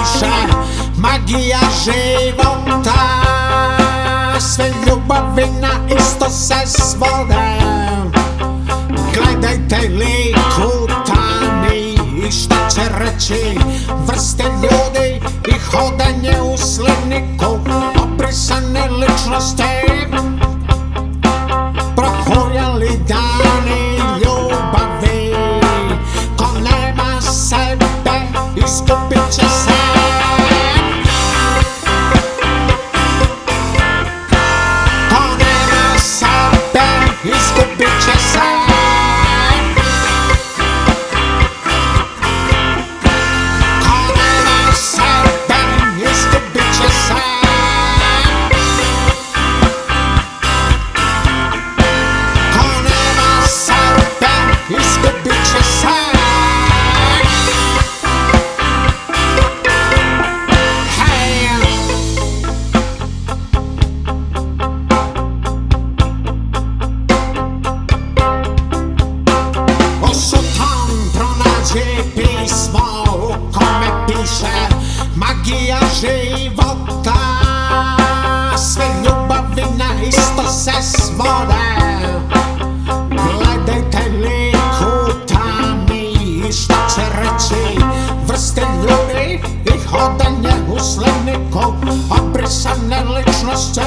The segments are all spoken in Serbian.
piše magija života. Sve ljubavi na isto se svode. Gledajte lik u tami i šta će reći vrste ljudi i hodanje u slivniku obrisane ličnosti. Prohorjali dani ljubavi, ko nema sebe izgubit će se. Ko nema sebe izgubit će se. Pismo u kome piše magija života. Sve ljubavi na isto se svode. Gledajte lik u tami i šta će reći vrste ljudi i hodanje u slivniku obrisane ličnosti.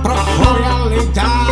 Prohorjali dan